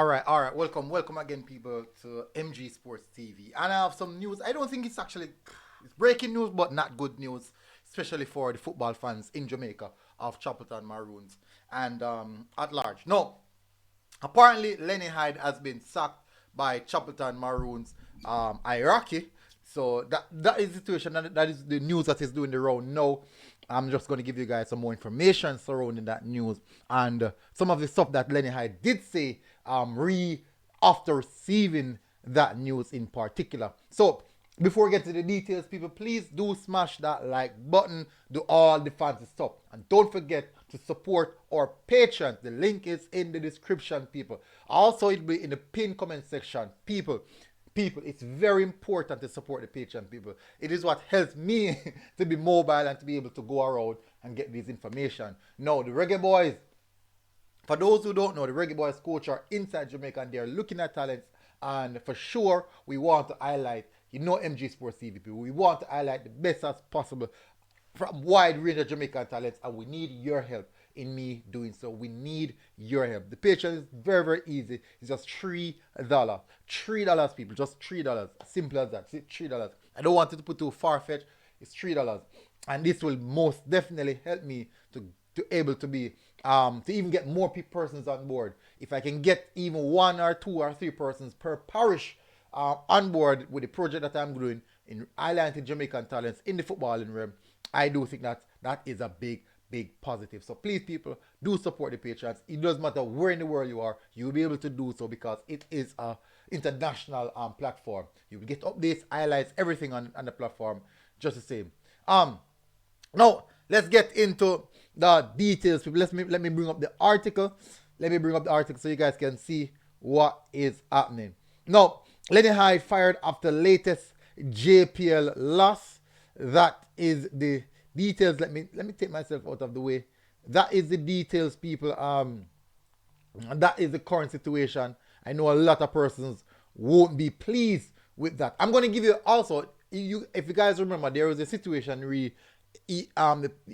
All right. Welcome again, people, to MG Sports TV. And I have some news. I don't think it's breaking news, but not good news, especially for the football fans in Jamaica of Chaplton Maroons and at large. No, apparently Lenny Hyde has been sacked by Chaplton Maroons hierarchy. So that is the situation. That is the news that is doing the round now. I'm just going to give you guys some more information surrounding that news and some of the stuff that Lenny Hyde did say after receiving that news in particular. So before we get to the details, people, please do smash that like button, do all the fancy stuff, and don't forget to support our Patreon. The link is in the description, people. Also, it'll be in the pinned comment section, people. It's very important to support the Patreon, people. It is what helps me to be mobile and to be able to go around and get this information. Now, the Reggae Boyz, for those who don't know, the Reggae Boyz coach are inside Jamaica and they're looking at talents. And for sure, we want to highlight, MG Sports CVP, we want to highlight the best as possible from wide range of Jamaican talents, and we need your help in me doing so. We need your help. The Patreon is very, very easy. It's just $3. $3, people. Just $3. Simple as that. $3. I don't want it to put too far-fetched. It's $3. And this will most definitely help me to able to be to even get more persons on board. If I can get even one or two or three persons per parish on board with the project that I'm doing in highlighting Jamaican talents in the footballing realm, I do think that is a big positive. So please, people, do support the Patriots. It doesn't matter where in the world you are, you'll be able to do so because it is a international platform. You will get updates, highlights, everything on the platform just the same. Now let's get into the details, people. Let me bring up the article. Let me bring up the article so you guys can see what is happening. Now, Lenny Hyde fired after latest JPL loss. That is the details. Let me take myself out of the way. That is the details, people. That is the current situation. I know a lot of persons won't be pleased with that. I'm going to give you also, if you guys remember, there was a situation where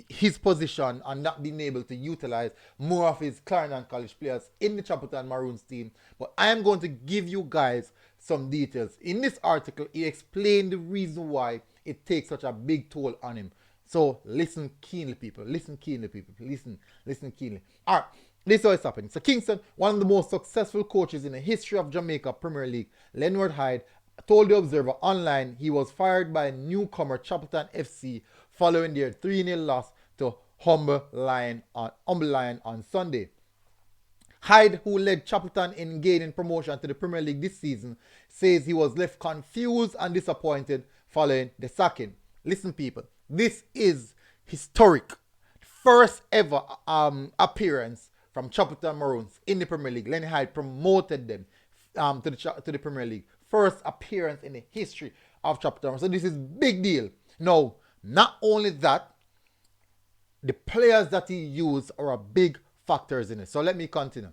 his position and not being able to utilize more of his Clarendon College players in the Chaplton Maroons team. But I am going to give you guys some details. In this article, he explained the reason why it takes such a big toll on him. So listen keenly, people. Listen keenly, people. Listen keenly. All right, this is how it's happening. So Kingston, one of the most successful coaches in the history of Jamaica Premier League, Lenny Hyde, told the Observer online he was fired by newcomer Chaplton FC following their 3-0 loss to Humble Lion on Sunday. Hyde, who led Chaplton in gaining promotion to the Premier League this season, says he was left confused and disappointed following the sacking. Listen, people, this is historic. First ever appearance from Chaplton Maroons in the Premier League. Lenny Hyde promoted them to the Premier League. First appearance in the history of Chaplton Maroons. So this is big deal. Now, not only that, the players that he used are a big factors in it. So let me continue.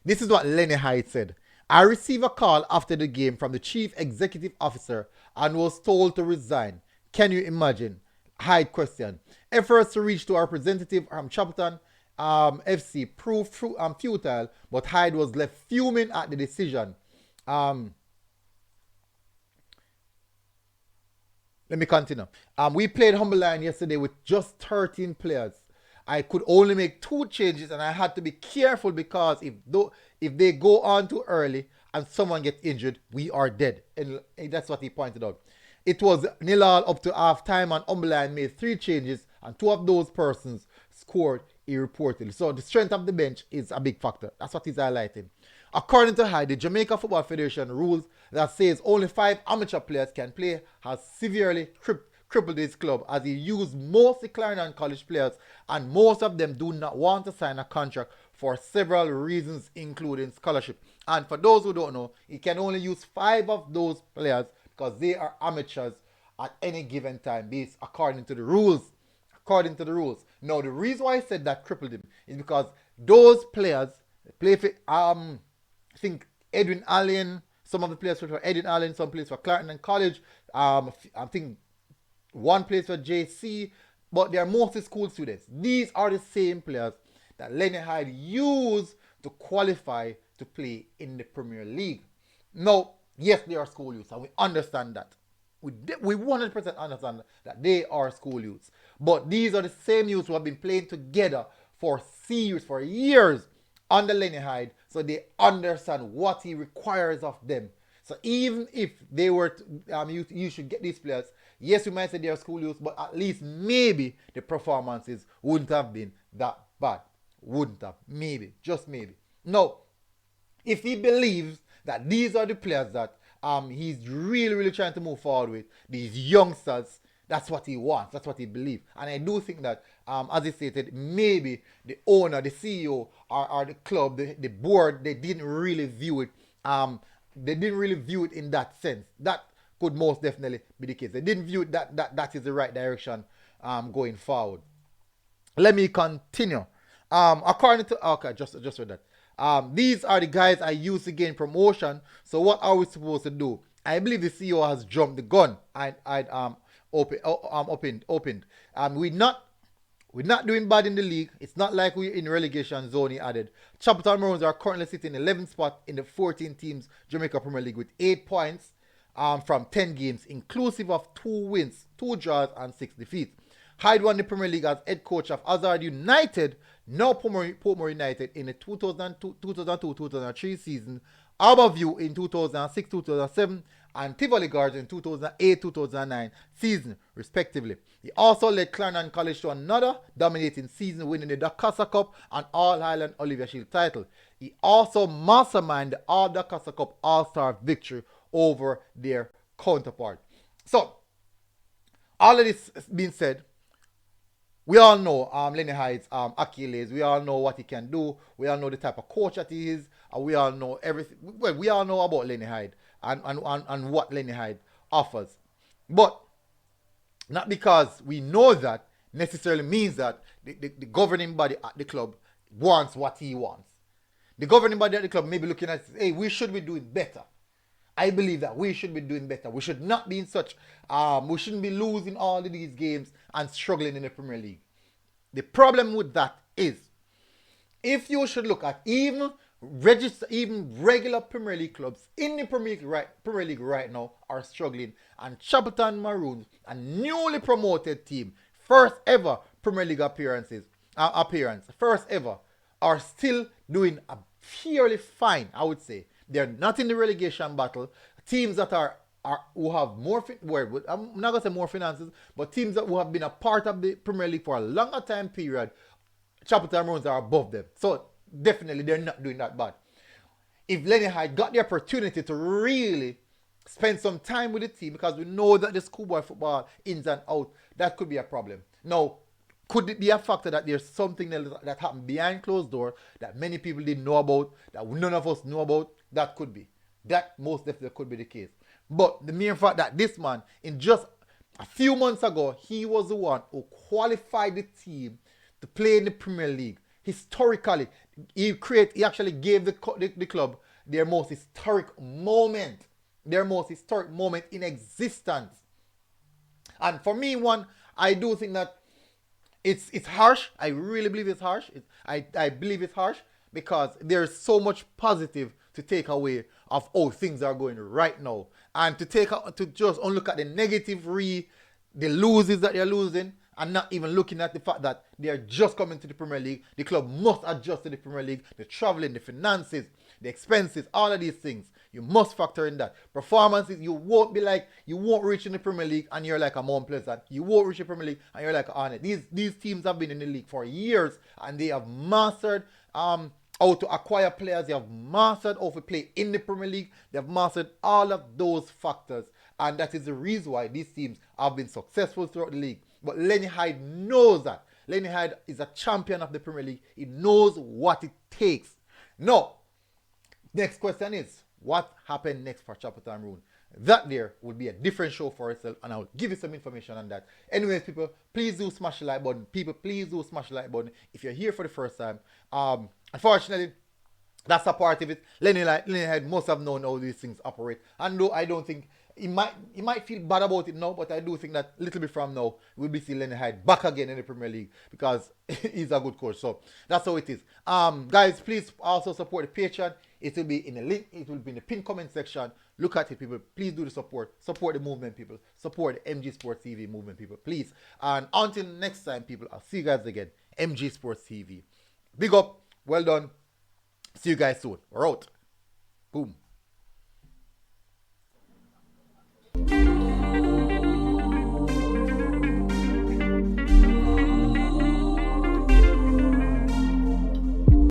This is what Lenny Hyde said. I received a call after the game from the chief executive officer and was told to resign. Can you imagine? Hyde questioned. Efforts to reach to our representative from Chaplton FC proved futile, but Hyde was left fuming at the decision. Let me continue. We played Humble Lion yesterday with just 13 players. I could only make 2 changes and I had to be careful because if they go on too early and someone gets injured, we are dead. And that's what he pointed out. It was 0-0 up to half time and Humble Lion made 3 changes and 2 of those persons scored irreportedly. So the strength of the bench is a big factor. That's what he's highlighting. According to Hyde, the Jamaica Football Federation rules that says only 5 amateur players can play has severely crippled his club as he used mostly Clarendon College players and most of them do not want to sign a contract for several reasons including scholarship. And for those who don't know, he can only use 5 of those players because they are amateurs at any given time based according to the rules. Now the reason why I said that crippled him is because those players play for I think Edwin Allen, some of the players for Edwin Allen, some plays for Clarendon College. I think one plays for JC, but they are mostly school students. These are the same players that Lenny Hyde used to qualify to play in the Premier League. Now, yes, they are school youths, and we understand that. We 100% understand that they are school youths. But these are the same youths who have been playing together for years under Lenny Hyde, so they understand what he requires of them. So even if they were, you should get these players. Yes, we might say they are school youths, but at least maybe the performances wouldn't have been that bad. Wouldn't have. Maybe. Just maybe. No. If he believes that these are the players that he's really, really trying to move forward with, these youngsters, that's what he wants. That's what he believes. And I do think that, as he stated, maybe the owner, the CEO, or the club, the board, they didn't really view it. They didn't really view it in that sense. That could most definitely be the case. They didn't view it that is the right direction going forward. Let me continue. According to just with that. These are the guys I used to gain promotion. So what are we supposed to do? I believe the CEO has jumped the gun. Opened. We're not doing bad in the league. It's not like we're in relegation zone, he added. Chaplton Maroons are currently sitting 11th spot in the 14 teams Jamaica Premier League with 8 points from 10 games, inclusive of 2 wins, 2 draws, and 6 defeats. Hyde won the Premier League as head coach of Hazard United, now Portmore United, in the 2002-2003 season, Aberview in 2006-2007, and Tivoli Gardens in 2008-2009 season, respectively. He also led Clarendon College to another dominating season, winning the Dakasa Cup and All-Highland Olivier Shield title. He also masterminded the All-Dakasa Cup All-Star victory over their counterpart. So, all of this being said, we all know Lenny Hyde's accolades. We all know what he can do. We all know the type of coach that he is. And we all know everything. Well, we all know about Lenny Hyde and what Lenny Hyde offers. But not because we know that necessarily means that the governing body at the club wants what he wants. The governing body at the club may be looking at, hey, we should be doing better. I believe that we should be doing better. We should not be in such, we shouldn't be losing all of these games and struggling in the Premier League. The problem with that is, if you should look at even regular Premier League clubs in the Premier League right now are struggling, and Chaplton Maroons, a newly promoted team, first ever Premier League appearance, first ever, are still doing a fairly fine, I would say. They're not in the relegation battle. Teams that are who have more, I'm not going to say more finances, but teams that who have been a part of the Premier League for a longer time period, Chaplton Maroons are above them. So definitely they're not doing that bad. If Lenny Hyde got the opportunity to really spend some time with the team, because we know that the schoolboy football ins and out, that could be a problem. Now, could it be a factor that there's something that happened behind closed door that many people didn't know about, that none of us know about? That could be. That most definitely could be the case. But the mere fact that this man, in just a few months ago, he was the one who qualified the team to play in the Premier League. Historically, he actually gave the club their most historic moment. Their most historic moment in existence. And for me, I do think that it's harsh. I really believe it's harsh. I believe it's harsh because there's so much positive to take away of how things are going right now. And to just only look at the negative the losses that they're losing, and not even looking at the fact that they're just coming to the Premier League. The club must adjust to the Premier League. The traveling, the finances, the expenses, all of these things. You must factor in that. Performances, you won't reach in the Premier League and you're like a Mount Pleasant. You won't reach the Premier League and you're like a Arnett. These teams have been in the league for years and they have mastered how to acquire players. They have mastered how to play in the Premier League. They have mastered all of those factors. And that is the reason why these teams have been successful throughout the league. But Lenny Hyde knows that. Lenny Hyde is a champion of the Premier League. He knows what it takes. Now, next question is, what happened next for Chaplton Maroons? That there would be a different show for itself, and I'll give you some information on that. Anyways, people, please do smash the like button. People, please do smash the like button if you're here for the first time. Unfortunately, that's a part of it. Lenny Hyde must have known how these things operate. And though I don't think he might feel bad about it now, but I do think that a little bit from now, we'll be seeing Lenny Hyde back again in the Premier League because he's a good coach. So that's how it is. Guys, please also support the Patreon. It will be in the link. It will be in the pin comment section. Look at it, people. Please do the support. Support the movement, people. Support the MG Sports TV movement, people. Please. And until next time, people, I'll see you guys again. MG Sports TV. Big up. Well done. See you guys soon. We're out. Boom.